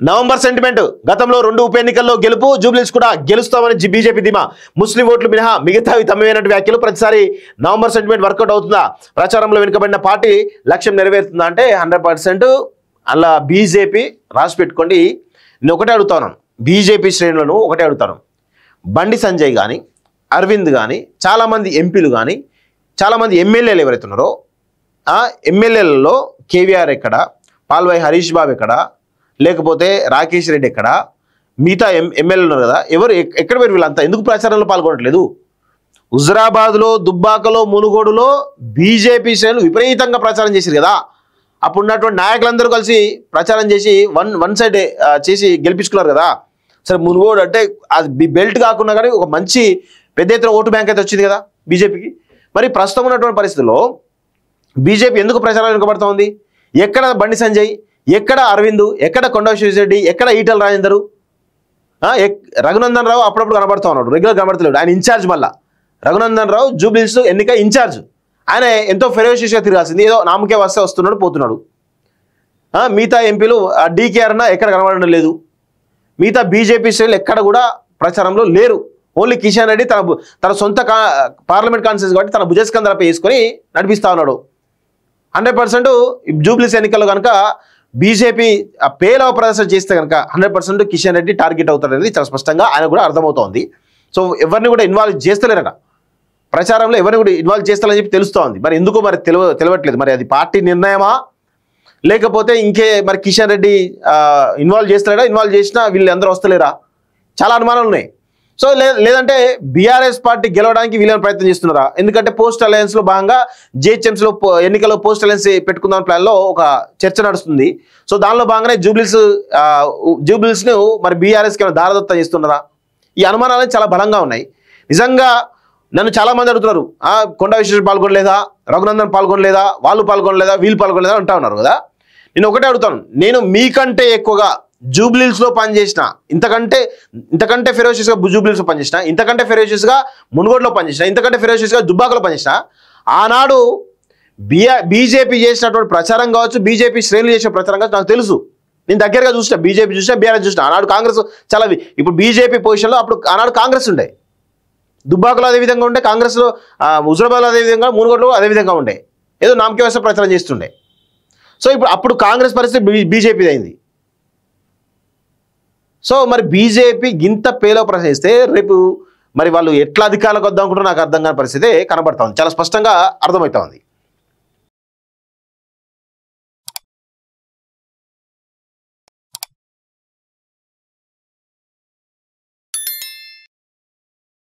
November sentiment గతంలో 2 ఉప ఎన్నికల్లో గెలుపు జూబ్లీస్ కూడా గెలుస్తామని బీజేపీ ధీమా ముస్లిం ఓట్లు మినహా మిగతావి తమ్మేనట్టు వ్యాఖ్యలు ప్రతిసారి నవంబర్ సెంటిమెంట్ వర్కౌట్ అవుతుందా ప్రచారంలో వెనుకబడిన పార్టీ లక్ష్యం నెరవేరుతుందా అంటే 100% అలా బీజేపీ రాసి పెట్టుకోండి. నేను ఒకటే అడుగుతాను, బీజేపీ శ్రేణులను ఒకటే అడుగుతాను, బండి సంజయ్ కానీ అరవింద్ కానీ చాలామంది ఎంపీలు కానీ చాలామంది ఎమ్మెల్యేలు ఎవరైతే ఉన్నారో ఆ ఎమ్మెల్యేలలో కేవీఆర్ ఎక్కడ, పాల్వాయి హరీష్ బాబు ఎక్కడ, లేకపోతే రాకేష్ రెడ్డి ఎక్కడ, మిగతా ఎమ్మెల్యేలు ఉన్నారు కదా, ఎవరు ఎక్కడ పేరు వీళ్ళంతా ఎందుకు ప్రచారంలో పాల్గొనట్లేదు? హుజరాబాద్లో, దుబ్బాకలో, మునుగోడులో బీజేపీ శ్రేణులు విపరీతంగా ప్రచారం చేశారు కదా. అప్పుడు ఉన్నటువంటి నాయకులందరూ కలిసి ప్రచారం చేసి వన్ సైడ్ చేసి గెలిపించుకున్నారు కదా. సరే మునుగోడు అంటే అది బెల్ట్ కాకుండా కానీ ఒక మంచి పెద్ద ఎత్తున ఓటు బ్యాంక్ అయితే వచ్చింది కదా బీజేపీకి. మరి ప్రస్తుతం ఉన్నటువంటి పరిస్థితుల్లో బీజేపీ ఎందుకు ప్రచారం వెనుకబడతా ఉంది? ఎక్కడ బండి సంజయ్, ఎక్కడ అరవింద్, ఎక్కడ కొండా శివశెట్టి, ఎక్కడ ఈటల రాజేందరు, రఘునందన్ రావు అప్పుడప్పుడు కనబడుతూ ఉన్నాడు, రెగ్యులర్ కనబడతలేడు. ఆయన ఇన్ఛార్జ్ మళ్ళా రఘునందన్ రావు జూబ్లీస్ ఎన్నిక ఇన్ఛార్జ్. ఆయన ఎంతో ఫెరోషియస్గా తిరగాల్సింది, ఏదో నామకే వస్తే వస్తున్నాడు పోతున్నాడు. మిగతా ఎంపీలు డీకేఆర్ ఎక్కడ కనబడడం లేదు. మిగతా బీజేపీ శ్రేణులు ఎక్కడ కూడా ప్రచారంలో లేరు. ఓన్లీ కిషన్ రెడ్డి తన సొంత పార్లమెంట్ కాన్స్టిట్యూన్సీ కాబట్టి తన భుజస్కంధాలపై వేసుకొని నడిపిస్తా ఉన్నాడు. 100% జూబ్లీస్ ఎన్నికల్లో కనుక బీజేపీ పేలవ ప్రదర్శన చేస్తే కనుక 100% కిషన్ రెడ్డి టార్గెట్ అవుతారు అనేది చాలా స్పష్టంగా ఆయన కూడా అర్థమవుతోంది. సో ఎవరిని కూడా ఇన్వాల్వ్ చేస్తలేరట, ప్రచారంలో ఎవరిని కూడా ఇన్వాల్వ్ చేస్తారని చెప్పి తెలుస్తోంది. మరి ఎందుకో మరి తెలియట్లేదు. మరి అది పార్టీ నిర్ణయమా లేకపోతే ఇంకే మరి కిషన్ రెడ్డి ఇన్వాల్వ్ చేస్తలేడా, ఇన్వాల్వ్ చేసినా వీళ్ళు అందరూ వస్తలేరా, చాలా అనుమానాలు ఉన్నాయి. సో లేదంటే బీఆర్ఎస్ పార్టీ గెలవడానికి వీళ్ళని ప్రయత్నం చేస్తున్నారా? ఎందుకంటే పోస్ట్ అలయన్స్లో భాగంగా జిహెచ్ఎంసీలో ఎన్నికల్లో పోస్ట్ అలయన్స్ పెట్టుకుందాం ప్లాన్లో ఒక చర్చ నడుస్తుంది. సో దానిలో భాగంగానే జూబ్లీస్ను మరి బీఆర్ఎస్కి ఏమైనా దారదత్తం చేస్తున్నారా? ఈ అనుమానాలు చాలా బలంగా ఉన్నాయి. నిజంగా నన్ను చాలామంది అడుగుతున్నారు, కొండా విశ్వేశ్వర పాల్గొనలేదా, రఘునందన్ పాల్గొనలేదా, వాళ్ళు పాల్గొనలేదా, వీళ్ళు పాల్గొనలేదా అంటా ఉన్నారు కదా. నేను ఒకటే అడుగుతాను, నేను మీకంటే ఎక్కువగా జూబ్లీస్లో పనిచేసిన, ఇంతకంటే ఫెరోషియస్గా జూబ్లీస్లో పనిచేసిన, ఇంతకంటే ఫెరోషియస్గా మునుగోడులో పనిచేసిన, ఇంతకంటే ఫెరోషియస్గా దుబ్బాకలో పనిచేసిన, ఆనాడు బీజేపీ చేసినటువంటి ప్రచారం కావచ్చు, బీజేపీ శ్రేణులు చేసిన ప్రచారం కావచ్చు నాకు తెలుసు. నేను దగ్గరగా చూసిన, బీజేపీ చూసిన, బీఆర్ఎస్ చూసిన. ఆనాడు కాంగ్రెస్ చాలా, ఇప్పుడు బీజేపీ పొజిషన్లో అప్పుడు ఆనాడు కాంగ్రెస్ ఉండే, దుబ్బాకలో అదేవిధంగా ఉండే, కాంగ్రెస్లో హుజరాబాద్లో అదేవిధంగా, మునుగోడులో అదేవిధంగా ఉండే, ఏదో నామకే వస్తే ప్రచారం చేస్తుండే. సో ఇప్పుడు అప్పుడు కాంగ్రెస్ పరిస్థితి బీజేపీ అయింది. సో మరి బీజేపీ గింత పేలో ప్రశ్నిస్తే రేపు మరి వాళ్ళు ఎట్లా అధికారులకు వద్దాం అనుకుంటారో నాకు అర్థం కాని పరిస్థితి కనబడతా ఉంది, చాలా స్పష్టంగా అర్థమవుతా ఉంది.